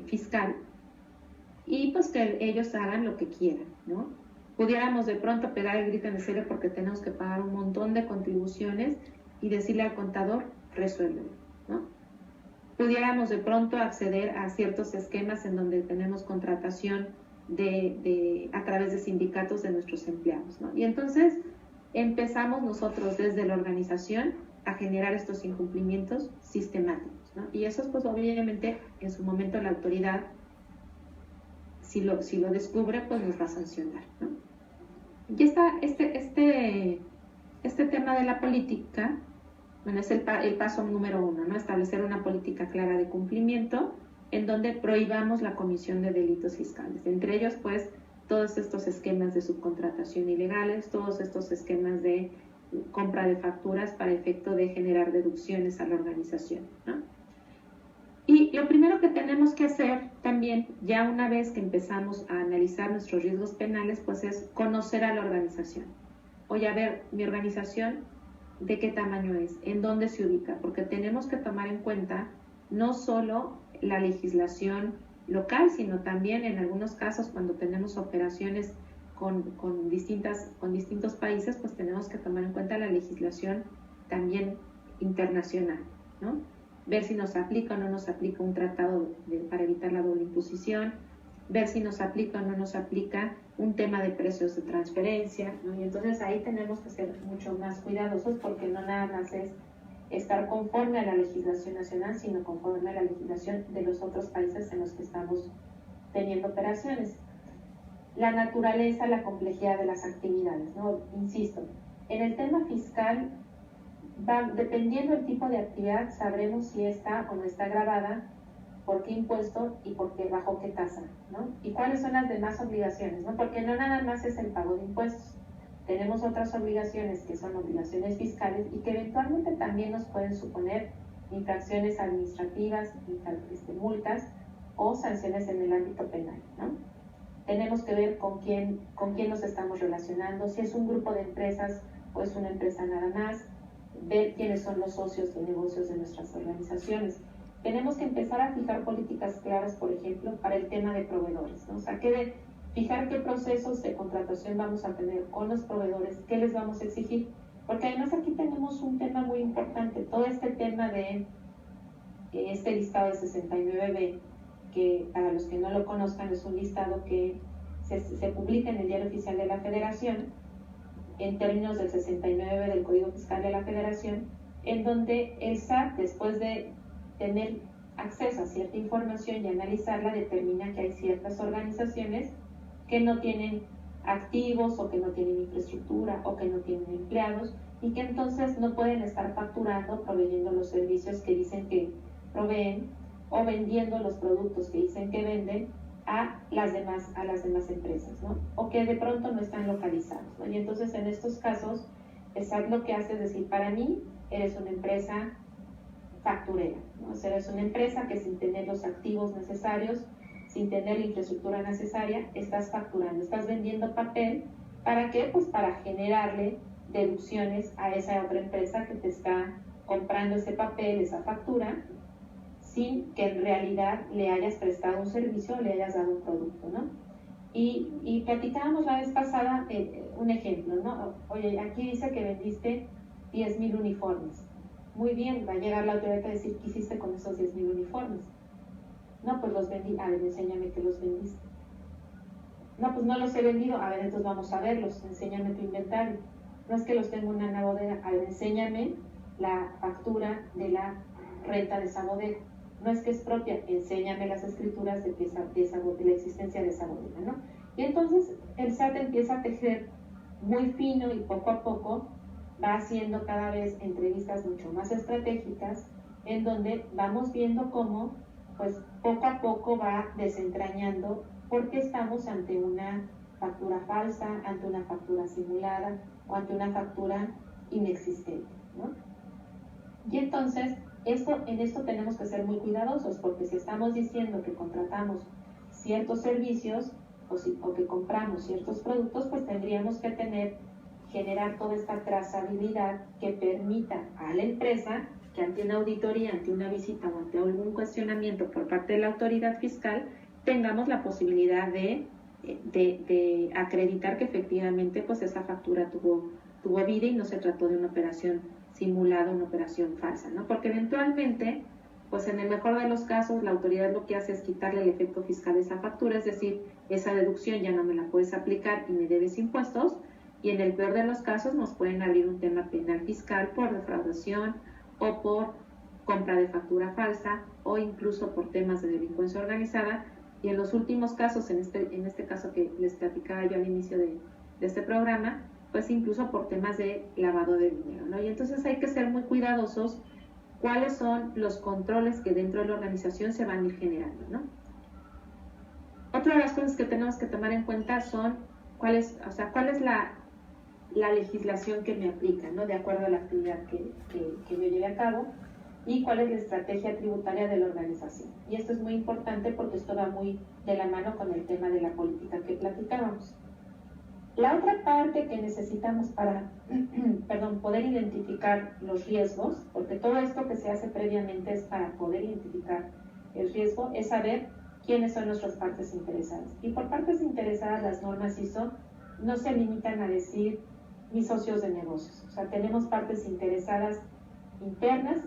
Speaker 2: fiscal, y pues que ellos hagan lo que quieran, ¿no? Pudiéramos de pronto pegar el grito en el cielo porque tenemos que pagar un montón de contribuciones y decirle al contador, resuélvelo, ¿no? Pudiéramos de pronto acceder a ciertos esquemas en donde tenemos contratación a través de sindicatos de nuestros empleados, ¿no? Y entonces empezamos nosotros desde la organización a generar estos incumplimientos sistemáticos, ¿no? Y eso, pues obviamente, en su momento la autoridad, si lo descubre, pues nos va a sancionar, ¿no? Y este tema de la política, bueno, es el paso número 1, ¿no? Establecer una política clara de cumplimiento en donde prohibamos la comisión de delitos fiscales. Entre ellos, pues, todos estos esquemas de subcontratación ilegales, todos estos esquemas de compra de facturas para efecto de generar deducciones a la organización, ¿no? Y lo primero que tenemos que hacer también, ya una vez que empezamos a analizar nuestros riesgos penales, pues es conocer a la organización. Oye, a ver, mi organización, ¿de qué tamaño es? ¿En dónde se ubica? Porque tenemos que tomar en cuenta no solo la legislación local, sino también en algunos casos cuando tenemos operaciones con distintos países, pues tenemos que tomar en cuenta la legislación también internacional, ¿no? Ver si nos aplica o no nos aplica un tratado para evitar la doble imposición, ver si nos aplica o no nos aplica un tema de precios de transferencia, ¿no? Y entonces ahí tenemos que ser mucho más cuidadosos porque no nada más es estar conforme a la legislación nacional, sino conforme a la legislación de los otros países en los que estamos teniendo operaciones. La naturaleza, la complejidad de las actividades, ¿no? Insisto, en el tema fiscal, dependiendo del tipo de actividad, sabremos si está o no está grabada, por qué impuesto y bajo qué tasa, ¿no? Y cuáles son las demás obligaciones, ¿no? Porque no nada más es el pago de impuestos. Tenemos otras obligaciones que son obligaciones fiscales y que eventualmente también nos pueden suponer infracciones administrativas, multas o sanciones en el ámbito penal, ¿no? Tenemos que ver con quién nos estamos relacionando, si es un grupo de empresas o es una empresa nada más, ver quiénes son los socios de negocios de nuestras organizaciones. Tenemos que empezar a fijar políticas claras, por ejemplo, para el tema de proveedores, ¿no? O sea, fijar qué procesos de contratación vamos a tener con los proveedores, qué les vamos a exigir, porque además aquí tenemos un tema muy importante, todo este tema de este listado de 69B, que para los que no lo conozcan es un listado que se publica en el Diario Oficial de la Federación, en términos del 69 del Código Fiscal de la Federación, en donde el SAT, después de tener acceso a cierta información y analizarla, determina que hay ciertas organizaciones que no tienen activos o que no tienen infraestructura o que no tienen empleados y que entonces no pueden estar facturando, proveyendo los servicios que dicen que proveen o vendiendo los productos que dicen que venden a las demás empresas, ¿no? O que de pronto no están localizados, ¿no? Y entonces en estos casos el SAT lo que hace es decir, para mí eres una empresa facturera, ¿no? O sea, eres una empresa que sin tener los activos necesarios, sin tener la infraestructura necesaria, estás facturando, estás vendiendo papel. ¿Para qué? Pues para generarle deducciones a esa otra empresa que te está comprando ese papel, esa factura, sin que en realidad le hayas prestado un servicio o le hayas dado un producto, ¿no? Y platicábamos la vez pasada un ejemplo, ¿no? Oye, aquí dice que vendiste 10,000 uniformes. Muy bien, va a llegar la autoridad a decir, ¿qué hiciste con esos 10,000 uniformes? No, pues los vendí. A ver, enséñame que los vendiste. No, pues no los he vendido. A ver, entonces vamos a verlos. Enséñame tu inventario. No es que los tengo en una bodega. A ver, enséñame la factura de la renta de esa bodega. No es que es propia. Enséñame las escrituras de la existencia de esa bodega, ¿no? Y entonces el SAT empieza a tejer muy fino y poco a poco va haciendo cada vez entrevistas mucho más estratégicas en donde vamos viendo cómo pues poco a poco va desentrañando por qué estamos ante una factura falsa, ante una factura simulada o ante una factura inexistente, ¿no? Y entonces en esto tenemos que ser muy cuidadosos porque si estamos diciendo que contratamos ciertos servicios o que compramos ciertos productos, pues tendríamos que generar toda esta trazabilidad que permita a la empresa que ante una auditoría, ante una visita o ante algún cuestionamiento por parte de la autoridad fiscal, tengamos la posibilidad de acreditar que efectivamente pues esa factura tuvo vida y no se trató de una operación simulada, una operación falsa, ¿no? Porque eventualmente, pues en el mejor de los casos, la autoridad lo que hace es quitarle el efecto fiscal de esa factura, es decir, esa deducción ya no me la puedes aplicar y me debes impuestos, y en el peor de los casos nos pueden abrir un tema penal fiscal por defraudación o por compra de factura falsa o incluso por temas de delincuencia organizada. Y en los últimos casos, en este caso que les platicaba yo al inicio de este programa, pues incluso por temas de lavado de dinero, ¿no? Y entonces hay que ser muy cuidadosos cuáles son los controles que dentro de la organización se van a ir generando, ¿no? Otra de las cosas que tenemos que tomar en cuenta son cuál es la legislación que me aplica, ¿no? De acuerdo a la actividad que yo lleve a cabo, y cuál es la estrategia tributaria de la organización. Y esto es muy importante porque esto va muy de la mano con el tema de la política que platicábamos. La otra parte que necesitamos para poder identificar los riesgos, porque todo esto que se hace previamente es para poder identificar el riesgo, es saber quiénes son nuestras partes interesadas. Y por partes interesadas, las normas ISO no se limitan a decir mis socios de negocios. O sea, tenemos partes interesadas internas,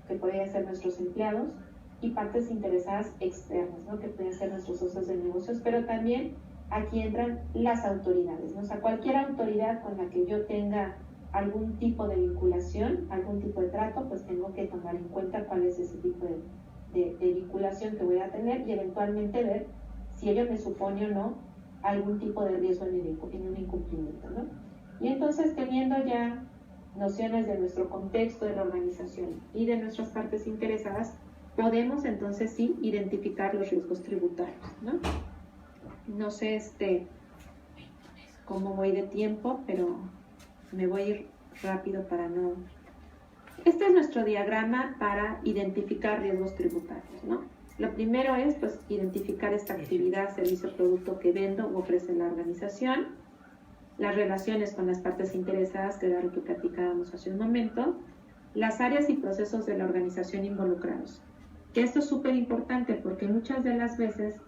Speaker 2: que podrían ser nuestros empleados, y partes interesadas externas, ¿no? Que pueden ser nuestros socios de negocios, pero también aquí entran las autoridades, ¿no? O sea, cualquier autoridad con la que yo tenga algún tipo de vinculación, algún tipo de trato, pues tengo que tomar en cuenta cuál es ese tipo de vinculación que voy a tener y eventualmente ver si ello me supone o no algún tipo de riesgo en un incumplimiento, ¿no? Y entonces, teniendo ya nociones de nuestro contexto, de la organización y de nuestras partes interesadas, podemos entonces sí identificar los riesgos tributarios, ¿no? No sé cómo voy de tiempo, pero me voy a ir rápido para no... Este es nuestro diagrama para identificar riesgos tributarios, ¿no? Lo primero es, pues, identificar esta actividad, servicio, producto que vendo o ofrece la organización, las relaciones con las partes interesadas, que era lo que platicábamos hace un momento, las áreas y procesos de la organización involucrados. Que esto es súper importante porque muchas de las veces,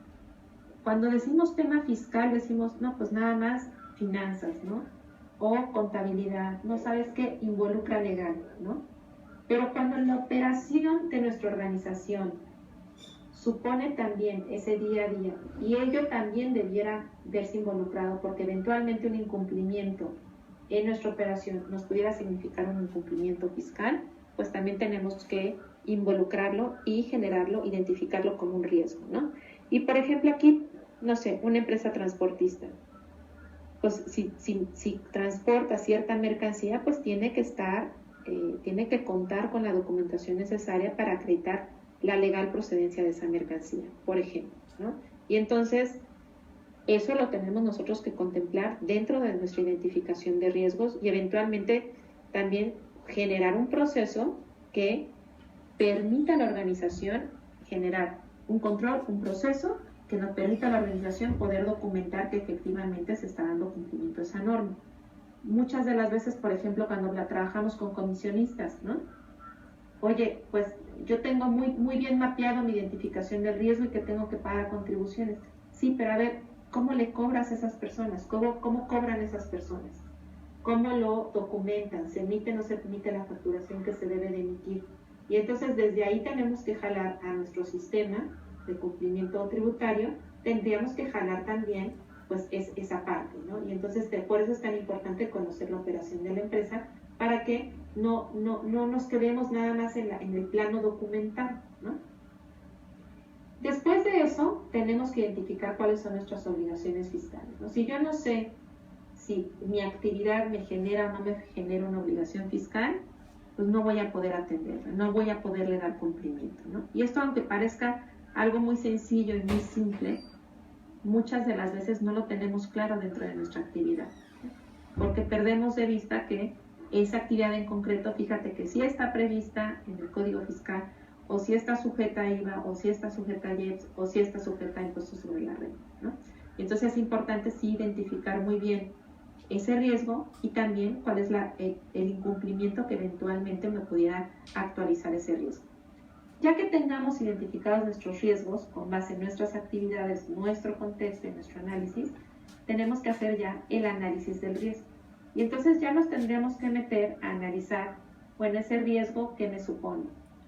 Speaker 2: cuando decimos tema fiscal, decimos, no, pues nada más finanzas, ¿no? O contabilidad, no sabes qué involucra legal, ¿no? Pero cuando la operación de nuestra organización supone también ese día a día y ello también debiera verse involucrado porque eventualmente un incumplimiento en nuestra operación nos pudiera significar un incumplimiento fiscal, pues también tenemos que involucrarlo y generarlo, identificarlo como un riesgo, ¿no? Y por ejemplo aquí, no sé, una empresa transportista, pues si transporta cierta mercancía, pues tiene que contar con la documentación necesaria para acreditar la legal procedencia de esa mercancía, por ejemplo, ¿no? Y entonces, eso lo tenemos nosotros que contemplar dentro de nuestra identificación de riesgos y eventualmente también generar un proceso que permita a la organización generar un control, un proceso que nos permita a la organización poder documentar que efectivamente se está dando cumplimiento a esa norma. Muchas de las veces, por ejemplo, cuando trabajamos con comisionistas, ¿no? Oye, pues yo tengo muy bien mapeado mi identificación del riesgo y que tengo que pagar contribuciones. Sí, pero a ver, ¿cómo le cobras a esas personas? ¿Cómo cobran esas personas? ¿Cómo lo documentan? ¿Se emite o no se emite la facturación que se debe de emitir? Y entonces desde ahí tenemos que jalar a nuestro sistema de cumplimiento tributario, tendríamos que jalar también pues esa parte, ¿no? Y entonces por eso es tan importante conocer la operación de la empresa para que no nos quedemos nada más en el plano documental, ¿no? Después de eso, tenemos que identificar cuáles son nuestras obligaciones fiscales, ¿no? Si yo no sé si mi actividad me genera o no me genera una obligación fiscal, pues no voy a poder atenderla, no voy a poderle dar cumplimiento, ¿no? Y esto, aunque parezca algo muy sencillo y muy simple, muchas de las veces no lo tenemos claro dentro de nuestra actividad, porque perdemos de vista que esa actividad en concreto, fíjate que sí está prevista en el Código Fiscal, o si está sujeta a IVA, o si está sujeta a IEPS, o si está sujeta a impuestos sobre la renta, ¿no? Entonces es importante sí identificar muy bien ese riesgo y también cuál es el incumplimiento que eventualmente me pudiera actualizar ese riesgo. Ya que tengamos identificados nuestros riesgos con base en nuestras actividades, nuestro contexto y nuestro análisis, tenemos que hacer ya el análisis del riesgo. Y entonces ya nos tendríamos que meter a analizar, bueno, ese riesgo que me supone.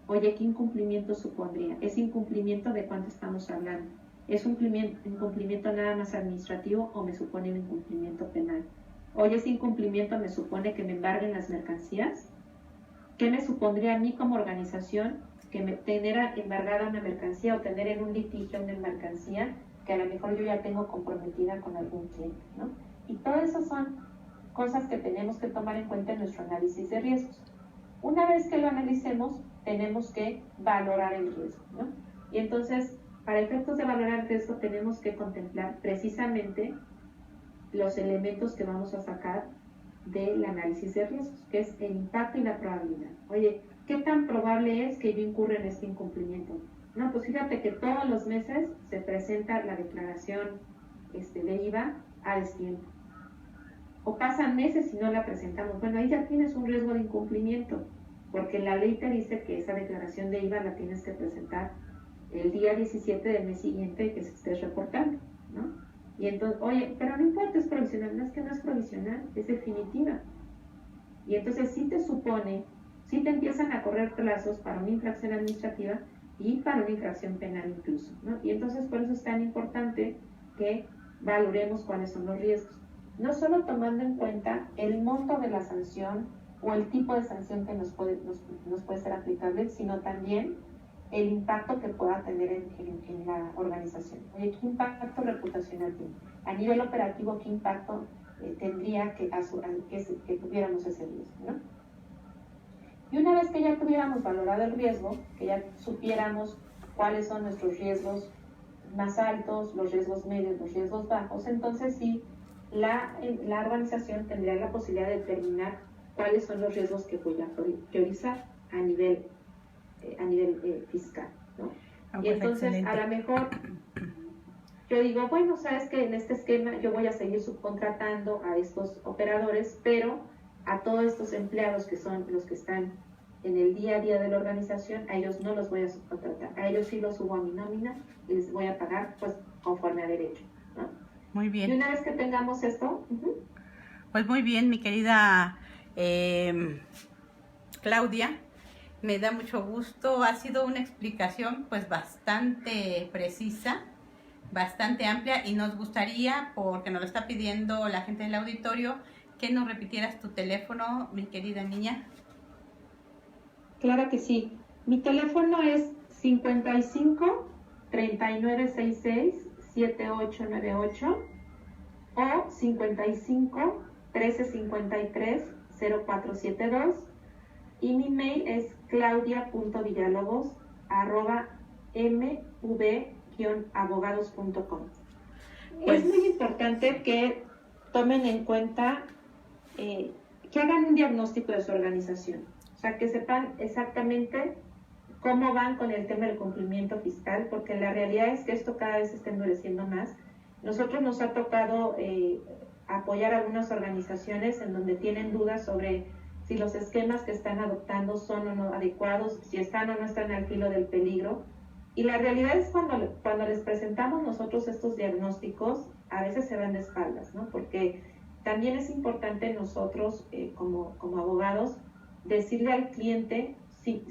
Speaker 2: Oye, ¿qué incumplimiento supondría? ¿Ese incumplimiento de cuánto estamos hablando? ¿Es un incumplimiento nada más administrativo o me supone un incumplimiento penal? Oye, ese incumplimiento me supone que me embarguen las mercancías. ¿Qué me supondría a mí como organización que me tener embargada una mercancía o tener en un litigio una mercancía que a lo mejor yo ya tengo comprometida con algún cliente, ¿no? Y todo eso son cosas que tenemos que tomar en cuenta en nuestro análisis de riesgos. Una vez que lo analicemos, tenemos que valorar el riesgo, ¿no? Y entonces, para efectos de valorar el riesgo, tenemos que contemplar precisamente los elementos que vamos a sacar del análisis de riesgos, que es el impacto y la probabilidad. Oye, ¿qué tan probable es que yo incurra en este incumplimiento? No, pues fíjate que todos los meses se presenta la declaración de IVA a destiempo. O pasan meses y no la presentamos. Bueno, ahí ya tienes un riesgo de incumplimiento, porque la ley te dice que esa declaración de IVA la tienes que presentar el día 17 del mes siguiente que se estés reportando, ¿no? Y entonces, oye, pero no importa, es provisional. No, es que no es provisional, es definitiva. Y entonces sí te supone, sí te empiezan a correr plazos para una infracción administrativa y para una infracción penal incluso, ¿no? Y entonces por eso es tan importante que valoremos cuáles son los riesgos. No solo tomando en cuenta el monto de la sanción o el tipo de sanción que nos puede ser aplicable, sino también el impacto que pueda tener en la organización. Oye, ¿qué impacto reputacional tiene? A nivel operativo, ¿qué impacto tendría que tuviéramos ese riesgo, ¿no? Y una vez que ya tuviéramos valorado el riesgo, que ya supiéramos cuáles son nuestros riesgos más altos, los riesgos medios, los riesgos bajos, entonces sí, la organización tendría la posibilidad de determinar cuáles son los riesgos que voy a priorizar a nivel fiscal, ¿no? Y entonces excelente. A lo mejor yo digo, bueno, sabes que en este esquema yo voy a seguir subcontratando a estos operadores, pero a todos estos empleados que son los que están en el día a día de la organización, a ellos no los voy a subcontratar, a ellos sí los subo a mi nómina y les voy a pagar pues conforme a derecho, ¿no?
Speaker 1: Muy bien.
Speaker 2: Y una vez que tengamos esto,
Speaker 1: pues muy bien, mi querida Claudia, me da mucho gusto, ha sido una explicación pues bastante precisa, bastante amplia, y nos gustaría, porque nos lo está pidiendo la gente del auditorio, que nos repitieras tu teléfono, mi querida niña.
Speaker 2: Claro que sí. Mi teléfono es 55 3966 7898 o 55 1353 0472, y mi mail es claudia.villalobos@mv-abogados.com. Pues, es muy importante que tomen en cuenta que hagan un diagnóstico de su organización, o sea, que sepan exactamente cómo van con el tema del cumplimiento fiscal, porque la realidad es que esto cada vez se está endureciendo más. Nosotros nos ha tocado apoyar a algunas organizaciones en donde tienen dudas sobre si los esquemas que están adoptando son o no adecuados, si están o no están al filo del peligro. Y la realidad es cuando les presentamos nosotros estos diagnósticos, a veces se van de espaldas, ¿no? Porque también es importante nosotros, como abogados, decirle al cliente, sin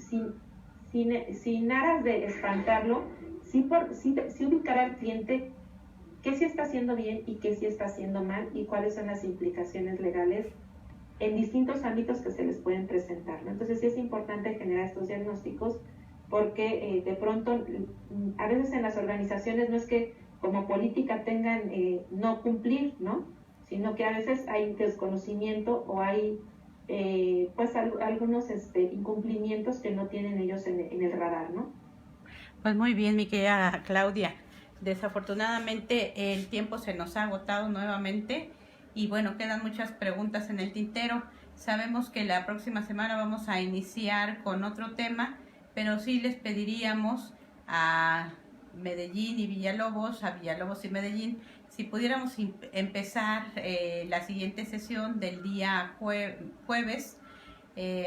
Speaker 2: aras de espantarlo, sí ubicar al cliente qué sí está haciendo bien y qué sí está haciendo mal, y cuáles son las implicaciones legales en distintos ámbitos que se les pueden presentar, ¿no? Entonces sí es importante generar estos diagnósticos porque de pronto a veces en las organizaciones no es que como política tengan no cumplir, ¿no? Sino que a veces hay desconocimiento o hay pues algunos incumplimientos que no tienen ellos en el radar, ¿no?
Speaker 1: Pues muy bien, mi querida Claudia. Desafortunadamente el tiempo se nos ha agotado nuevamente y bueno, quedan muchas preguntas en el tintero. Sabemos que la próxima semana vamos a iniciar con otro tema, pero sí les pediríamos a Medellín y Villalobos, a Villalobos y Medellín, si pudiéramos empezar la siguiente sesión del día jueves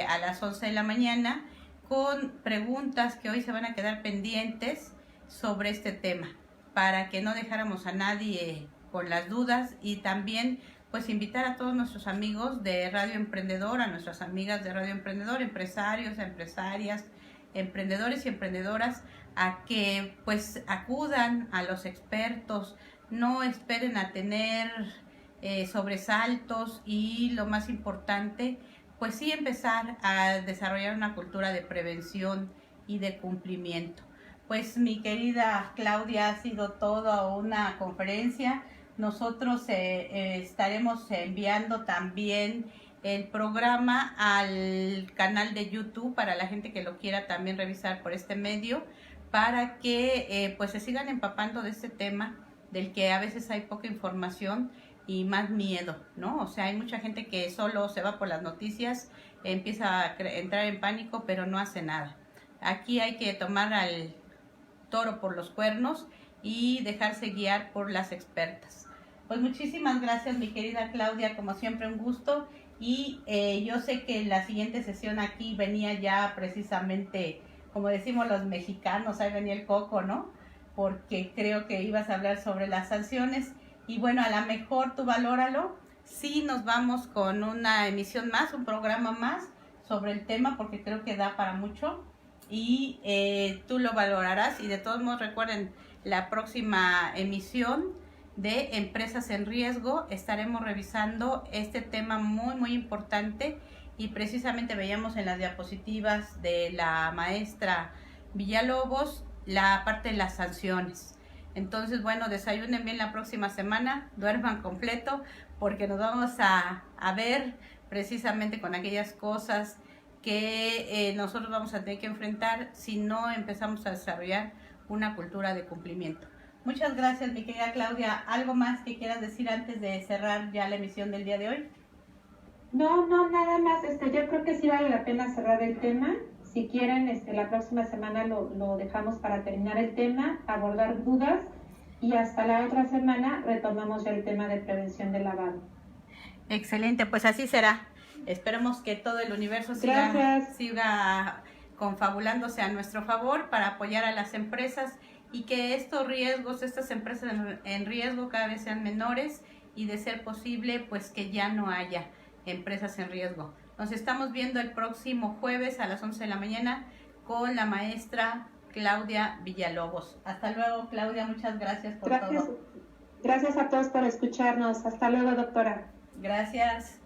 Speaker 1: a las 11 de la mañana con preguntas que hoy se van a quedar pendientes sobre este tema, para que no dejáramos a nadie con las dudas y también pues invitar a todos nuestros amigos de Radio Emprendedor, a nuestras amigas de Radio Emprendedor, empresarios, empresarias, emprendedores y emprendedoras, a que pues acudan a los expertos, no esperen a tener sobresaltos y lo más importante, pues sí empezar a desarrollar una cultura de prevención y de cumplimiento. Pues mi querida Claudia, ha sido toda una conferencia. Nosotros estaremos enviando también el programa al canal de YouTube para la gente que lo quiera también revisar por este medio, para que pues se sigan empapando de este tema del que a veces hay poca información y más miedo, ¿no? O sea, hay mucha gente que solo se va por las noticias, empieza a entrar en pánico, pero no hace nada. Aquí hay que tomar al toro por los cuernos y dejarse guiar por las expertas. Pues muchísimas gracias, mi querida Claudia, como siempre un gusto, y yo sé que la siguiente sesión aquí venía ya precisamente, como decimos los mexicanos, ahí venía el coco, ¿no? Porque creo que ibas a hablar sobre las sanciones y bueno, a lo mejor tú valóralo, sí nos vamos con una emisión más, un programa más sobre el tema, porque creo que da para mucho y tú lo valorarás. Y de todos modos recuerden, la próxima emisión de Empresas en Riesgo estaremos revisando este tema muy muy importante, y precisamente veíamos en las diapositivas de la maestra Villalobos la parte de las sanciones. Entonces, bueno, desayunen bien la próxima semana, duerman completo, porque nos vamos a ver precisamente con aquellas cosas que nosotros vamos a tener que enfrentar si no empezamos a desarrollar una cultura de cumplimiento. Muchas gracias, mi querida Claudia. ¿Algo más que quieras decir antes de cerrar ya la emisión del día de hoy?
Speaker 2: No, nada más. Yo creo que sí vale la pena cerrar el tema. Si quieren, la próxima semana lo dejamos para terminar el tema, abordar dudas, y hasta la otra semana retomamos ya el tema de prevención del lavado.
Speaker 1: Excelente, pues así será. Esperemos que todo el universo siga confabulándose a nuestro favor para apoyar a las empresas, y que estos riesgos, estas empresas en riesgo cada vez sean menores, y de ser posible, pues que ya no haya empresas en riesgo. Nos estamos viendo el próximo jueves a las 11 de la mañana con la maestra Claudia Villalobos. Hasta luego, Claudia, muchas gracias por todo.
Speaker 2: Gracias a todos por escucharnos. Hasta luego, doctora.
Speaker 1: Gracias.